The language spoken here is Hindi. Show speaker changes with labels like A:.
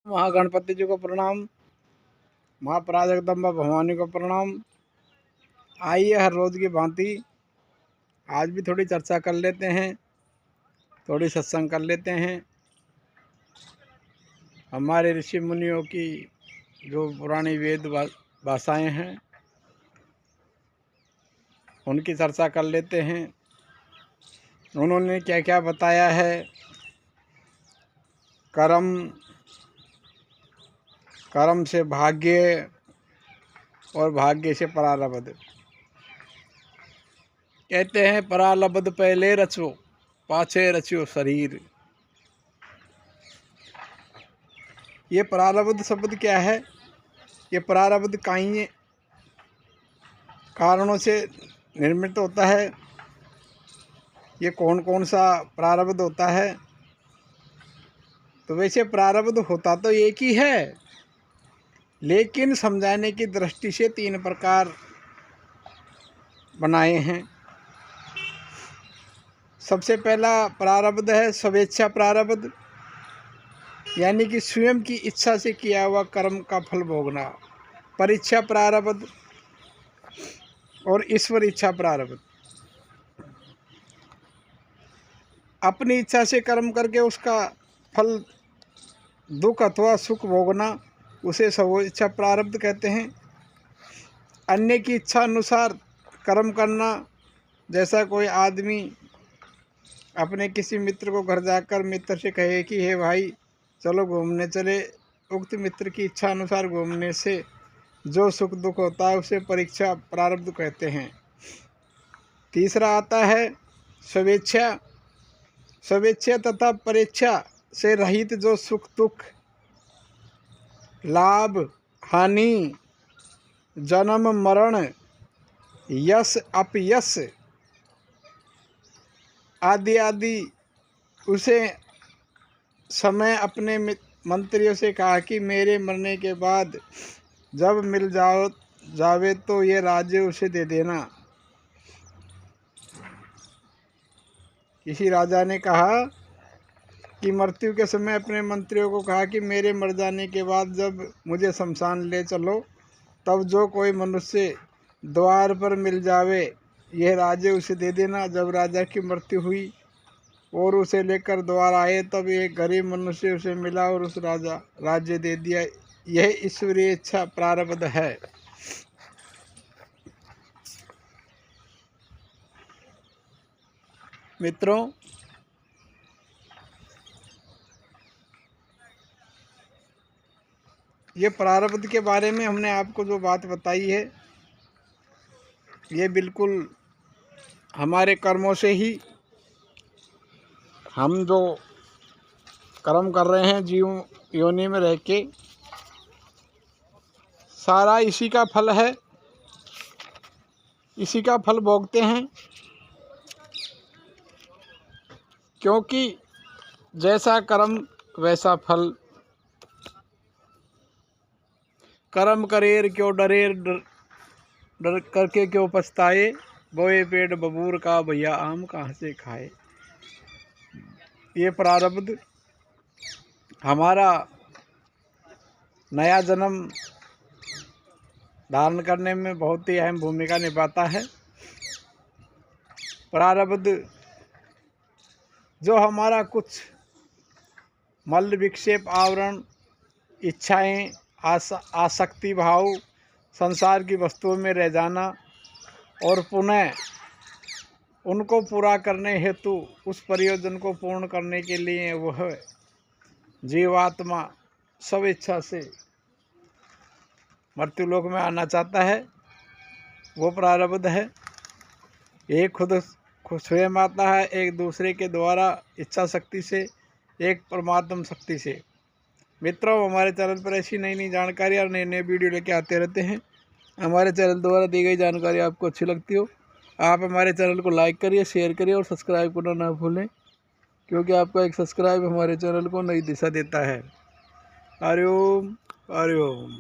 A: महागणपति जी को प्रणाम, माँ पराजगदम्बा भवानी को प्रणाम। आइए हर रोज़ की भांति आज भी थोड़ी चर्चा कर लेते हैं, थोड़ी सत्संग कर लेते हैं। हमारे ऋषि मुनियों की जो पुरानी वेद भाषाएं हैं उनकी चर्चा कर लेते हैं। उन्होंने क्या क्या बताया है। कर्म से भाग्य और भाग्य से प्रारब्ध। कहते हैं प्रारब्ध पहले रचो, पाछे रचियो शरीर। ये प्रारब्ध शब्द क्या है? ये प्रारब्ध कई कारणों से निर्मित होता है। ये कौन कौन सा प्रारब्ध होता है? तो वैसे प्रारब्ध होता तो एक ही है, लेकिन समझाने की दृष्टि से तीन प्रकार बनाए हैं। सबसे पहला प्रारब्ध है स्वेच्छा प्रारब्ध, यानी कि स्वयं की इच्छा से किया हुआ कर्म का फल भोगना। परीक्षा प्रारब्ध और ईश्वर इच्छा प्रारब्ध। अपनी इच्छा से कर्म करके उसका फल दुख अथवा सुख भोगना, उसे स्वेच्छा प्रारब्ध कहते हैं। अन्य की इच्छा अनुसार कर्म करना, जैसा कोई आदमी अपने किसी मित्र को घर जाकर मित्र से कहे कि हे भाई चलो घूमने चले, उक्त मित्र की इच्छा अनुसार घूमने से जो सुख दुख होता है उसे परीक्षा प्रारब्ध कहते हैं। तीसरा आता है स्वेच्छा। स्वेच्छा तथा परीक्षा से रहित जो सुख दुख, लाभ हानि, जन्म मरण, यश अपयश आदि आदि, उसे समय अपने मंत्रियों से कहा कि मेरे मरने के बाद जब मिल जावे तो ये राज्य उसे दे देना। किसी राजा ने कहा कि मृत्यु के समय अपने मंत्रियों को कहा कि मेरे मर जाने के बाद जब मुझे शमशान ले चलो, तब जो कोई मनुष्य द्वार पर मिल जावे यह राज्य उसे दे देना। जब राजा की मृत्यु हुई और उसे लेकर द्वार आए, तब एक गरीब मनुष्य उसे मिला और उस राजा राज्य दे दिया। यह ईश्वरीय इच्छा प्रारब्ध है। मित्रों, ये प्रारब्ध के बारे में हमने आपको जो बात बताई है, ये बिल्कुल हमारे कर्मों से ही हम जो कर्म कर रहे हैं जीव योनि में रह के, सारा इसी का फल है, इसी का फल भोगते हैं। क्योंकि जैसा कर्म वैसा फल। कर्म करेर क्यों डरेर, डर करके क्यों पछताए, बोए पेट बबूर का भैया आम कहाँ से खाए। ये प्रारब्ध हमारा नया जन्म धारण करने में बहुत ही अहम भूमिका निभाता है। प्रारब्ध जो हमारा कुछ मल विक्षेप, आवरण, इच्छाएं, आसक्ति भाव, संसार की वस्तुओं में रह जाना और पुनः उनको पूरा करने हेतु उस प्रयोजन को पूर्ण करने के लिए वह जीवात्मा सब इच्छा से मृत्युलोक में आना चाहता है, वो प्रारब्ध है। एक खुद स्वयं आता है, एक दूसरे के द्वारा इच्छा शक्ति से, एक परमात्म शक्ति से। मित्रों, हमारे चैनल पर ऐसी नई नई जानकारी और नए नए वीडियो लेके आते रहते हैं। हमारे चैनल द्वारा दी गई जानकारी आपको अच्छी लगती हो, आप हमारे चैनल को लाइक करिए, शेयर करिए और सब्सक्राइब करना ना भूलें, क्योंकि आपका एक सब्सक्राइब हमारे चैनल को नई दिशा देता है। हरि ओम, हरि ओम।